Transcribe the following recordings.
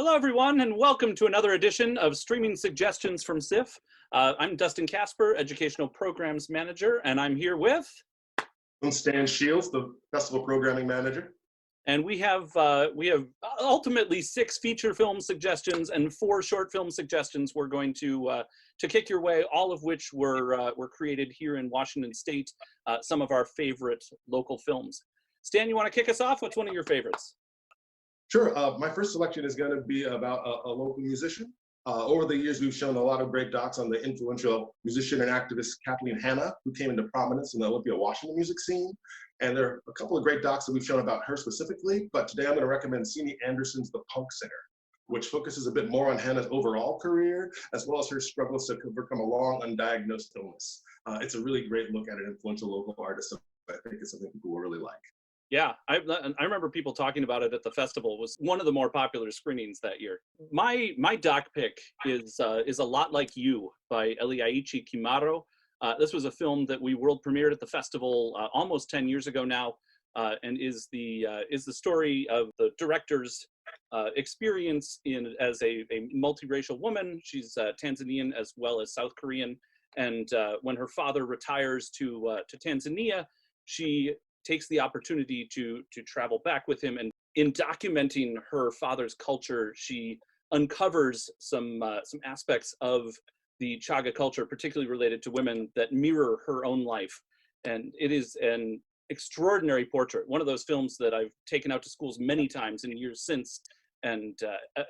Hello, everyone, and welcome to another edition of Streaming Suggestions from SIF. I'm Dustin Casper, Educational Programs Manager, and I'm here with... I'm Stan Shields, the Festival Programming Manager. And we have ultimately 6 feature film suggestions and 4 short film suggestions we're going to kick your way, all of which were created here in Washington State, some of our favorite local films. Stan, you want to kick us off? What's one of your favorites? Sure. My first selection is going to be about a local musician. Over the years, we've shown a lot of great docs on the influential musician and activist Kathleen Hanna, who came into prominence in the Olympia, Washington music scene. And there are a couple of great docs that we've shown about her specifically, but today I'm going to recommend Sini Anderson's The Punk Singer, which focuses a bit more on Hanna's overall career, as well as her struggles to overcome a long undiagnosed illness. It's a really great look at an influential local artist, so I think it's something people will really like. Yeah, I remember people talking about it at the festival. It was one of the more popular screenings that year. My doc pick is A Lot Like You by Eliaichi Kimaro. This was a film that we world premiered at the festival almost 10 years ago now, and is the story of the director's experience as a multiracial woman. She's Tanzanian as well as South Korean, and when her father retires to Tanzania, she takes the opportunity to travel back with him, and in documenting her father's culture, she uncovers some aspects of the Chaga culture, particularly related to women, that mirror her own life. And it is an extraordinary portrait, one of those films that I've taken out to schools many times in years since. And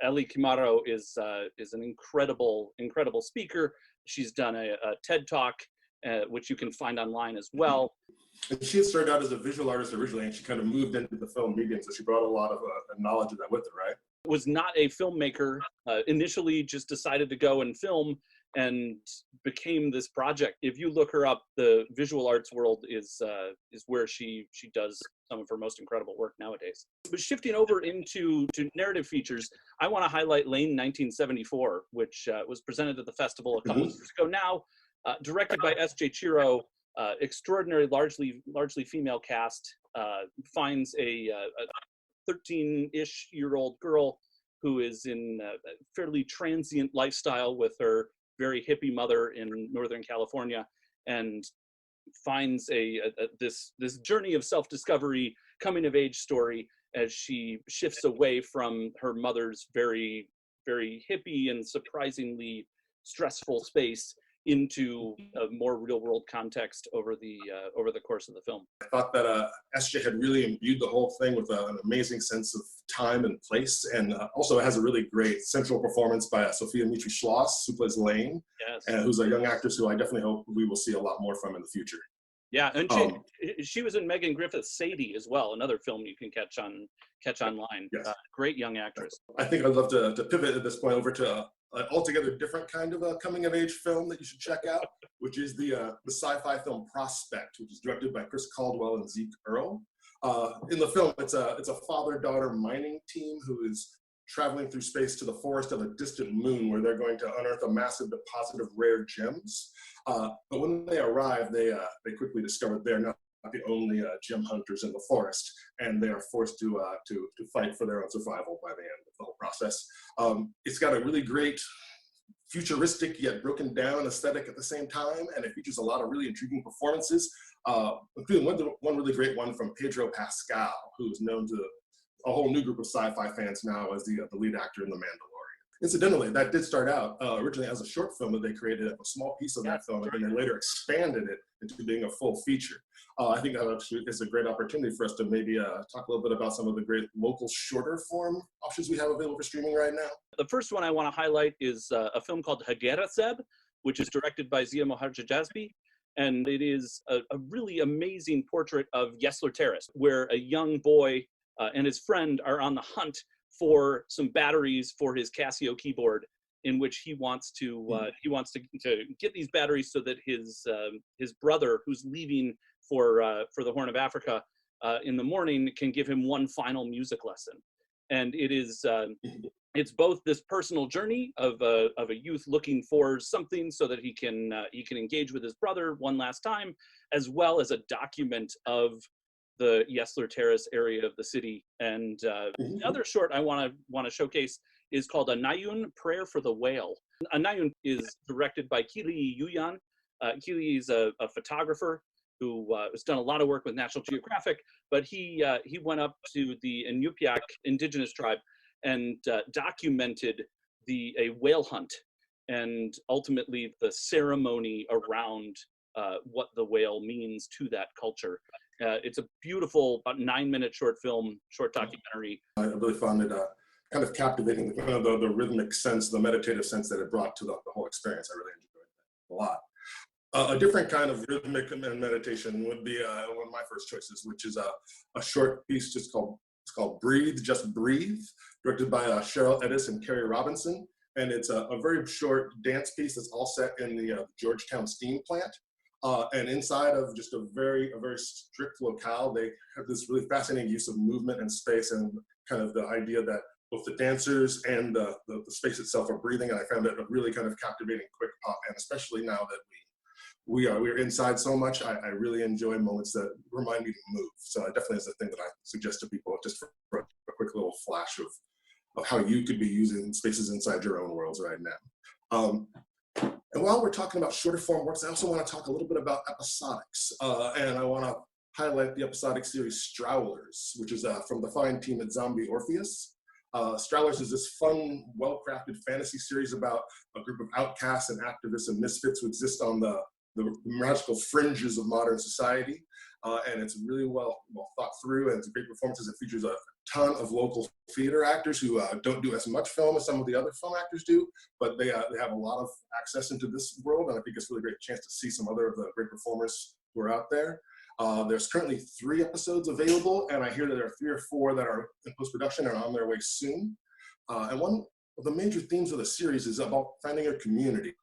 Eli Kimaro is an incredible speaker. She's done a TED Talk, which you can find online as well. And she had started out as a visual artist originally, and she kind of moved into the film medium, so she brought a lot of knowledge of that with her, right? Was not a filmmaker, initially just decided to go and film and became this project. If you look her up, the visual arts world is where she does some of her most incredible work nowadays. But shifting over into narrative features, I want to highlight Lane 1974, which was presented at the festival a couple of years ago now, directed by S.J. Chiro. Extraordinary, largely female cast, finds a 13-ish-year-old girl who is in a fairly transient lifestyle with her very hippie mother in Northern California, and finds this journey of self-discovery, coming-of-age story as she shifts away from her mother's very, very hippie and surprisingly stressful space into a more real-world context over the course of the film. I thought that SJ had really imbued the whole thing with an amazing sense of time and place, and also it has a really great central performance by Sophia Mitri-Schloss, who plays Lane, yes, who's a young actress who I definitely hope we will see a lot more from in the future. Yeah, and she was in Megan Griffith's Sadie as well, another film you can catch online. Yes. Great young actress. I think I'd love to pivot at this point over to an altogether different kind of a coming-of-age film that you should check out, which is the sci-fi film Prospect, which is directed by Chris Caldwell and Zeke Earl. In the film, it's a father-daughter mining team who is traveling through space to the forest of a distant moon, where they're going to unearth a massive deposit of rare gems. But when they arrive, they quickly discover they're not the only gem hunters in the forest, and they are forced to fight for their own survival by the end of the whole process. It's got a really great futuristic yet broken down aesthetic at the same time, and it features a lot of really intriguing performances, including one really great one from Pedro Pascal, who is known to a whole new group of sci-fi fans now as the lead actor in The Mandalorian. Incidentally, that did start out originally as a short film that they created, a small piece of that film, and then they later expanded it into being a full feature. I think that is a great opportunity for us to maybe talk a little bit about some of the great local shorter form options we have available for streaming right now. The first one I want to highlight is a film called Hageraseb, which is directed by Zia Moharjajasbi. And it is a really amazing portrait of Yesler Terrace, where a young boy and his friend are on the hunt for some batteries for his Casio keyboard, in which he wants to get these batteries so that his brother, who's leaving for the Horn of Africa in the morning, can give him one final music lesson. And it is it's both this personal journey of a youth looking for something so that he can engage with his brother one last time, as well as a document of the Yesler Terrace area of the city. And the other short I want to showcase is called Anayun, Prayer for the Whale. Anayun is directed by Kili Yuyan. Kili is a photographer who has done a lot of work with National Geographic, but he went up to the Inupiaq indigenous tribe and documented a whale hunt, and ultimately the ceremony around what the whale means to that culture. It's a beautiful, about 9-minute short documentary. I really found it kind of captivating, kind of the rhythmic sense, the meditative sense that it brought to the whole experience. I really enjoyed that a lot. A different kind of rhythmic meditation would be one of my first choices, which is a short piece it's called Breathe, Just Breathe, directed by Cheryl Edis and Carrie Robinson. And it's a very short dance piece that's all set in the Georgetown steam plant. And inside of just a very strict locale, they have this really fascinating use of movement and space, and kind of the idea that both the dancers and the space itself are breathing. And I found it a really kind of captivating quick pop, and especially now that we're inside so much, I really enjoy moments that remind me to move. So it definitely is a thing that I suggest to people, just for a quick little flash of how you could be using spaces inside your own worlds right now. And while we're talking about shorter form works, I also want to talk a little bit about episodics. And I want to highlight the episodic series Strowlers, which is from the fine team at Zombie Orpheus. Strowlers is this fun, well-crafted fantasy series about a group of outcasts and activists and misfits who exist on the magical fringes of modern society. And it's really well thought through, and it's great performances. It features a ton of local theater actors who don't do as much film as some of the other film actors do, but they have a lot of access into this world, and I think it's a really great chance to see some other of the great performers who are out there. There's currently 3 episodes available, and I hear that there are 3 or 4 that are in post-production and are on their way soon. And one of the major themes of the series is about finding a community.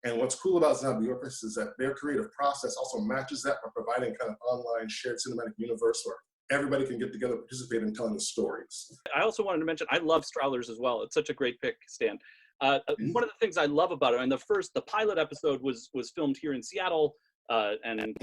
And what's cool about Zombie Orpheus is that their creative process also matches that by providing kind of online shared cinematic universe where everybody can get together, participate in telling the stories. I also wanted to mention, I love Strowlers as well. It's such a great pick, Stan. One of the things I love about it, and the pilot episode was filmed here in Seattle, and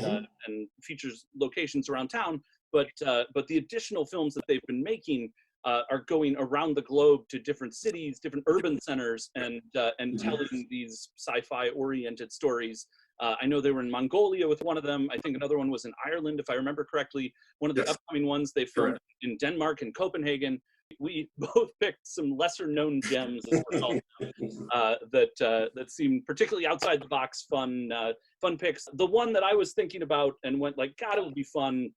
features locations around town, but the additional films that they've been making are going around the globe to different cities, different urban centers, and telling these sci-fi oriented stories. I know they were in Mongolia with one of them. I think another one was in Ireland, if I remember correctly. One of the upcoming ones they filmed in Denmark and Copenhagen. We both picked some lesser known gems as a result, that seemed particularly outside the box fun picks. The one that I was thinking about and went like, God, it would be fun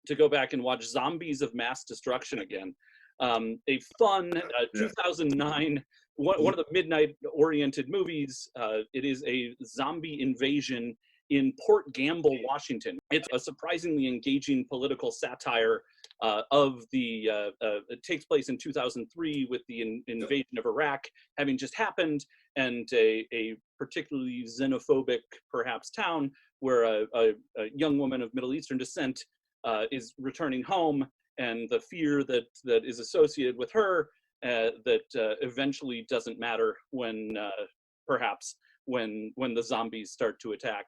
to go back and watch Zombies of Mass Destruction again. A fun 2009, one of the midnight-oriented movies. It is a zombie invasion in Port Gamble, Washington. It's a surprisingly engaging political satire of the. It takes place in 2003 with the invasion of Iraq having just happened, and a particularly xenophobic, perhaps, town where a young woman of Middle Eastern descent is returning home, and the fear that is associated with her that eventually doesn't matter when perhaps when the zombies start to attack.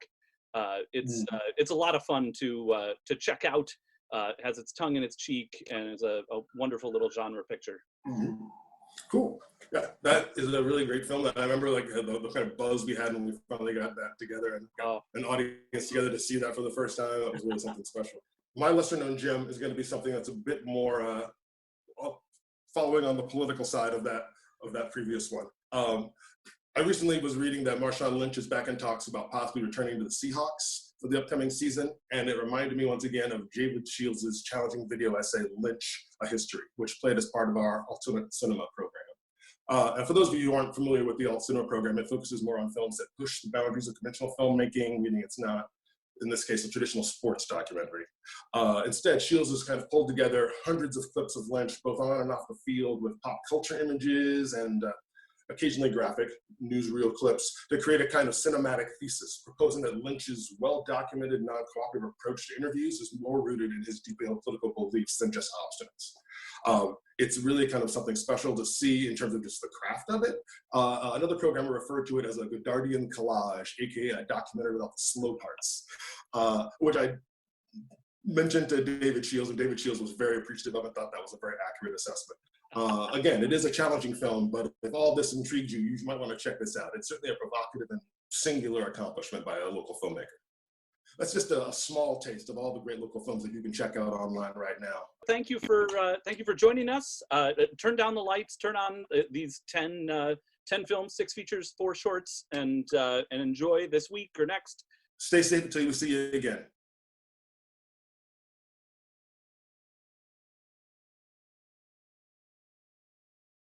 It's a lot of fun to check out. It has its tongue in its cheek, and is a wonderful little genre picture. Cool. Yeah, that is a really great film. I remember like the kind of buzz we had when we finally got that together and got an audience together to see that for the first time. That was really something special. My lesser known gem is going to be something that's a bit more following on the political side of that previous one. I recently was reading that Marshawn Lynch is back in talks about possibly returning to the Seahawks for the upcoming season, and it reminded me once again of David Shields' challenging video essay, Lynch, A History, which played as part of our alternate cinema program. And for those of you who aren't familiar with the alt cinema program, it focuses more on films that push the boundaries of conventional filmmaking, meaning it's not, in this case, a traditional sports documentary. Instead, Shields has kind of pulled together hundreds of clips of Lynch, both on and off the field, with pop culture images and occasionally graphic newsreel clips, to create a kind of cinematic thesis, proposing that Lynch's well-documented non-cooperative approach to interviews is more rooted in his deeply political beliefs than just obstinance. It's really kind of something special to see in terms of just the craft of it. Another programmer referred to it as a Godardian collage, aka a documentary without the slow parts, which I mention to David Shields, and David Shields was very appreciative of it, thought that was a very accurate assessment. Again, it is a challenging film, but if all this intrigues you, you might want to check this out. It's certainly a provocative and singular accomplishment by a local filmmaker. That's just a small taste of all the great local films that you can check out online right now. Thank you for joining us. Turn down the lights, turn on these 10 films, 6 features, 4 shorts, and enjoy this week or next. Stay safe until we see you again.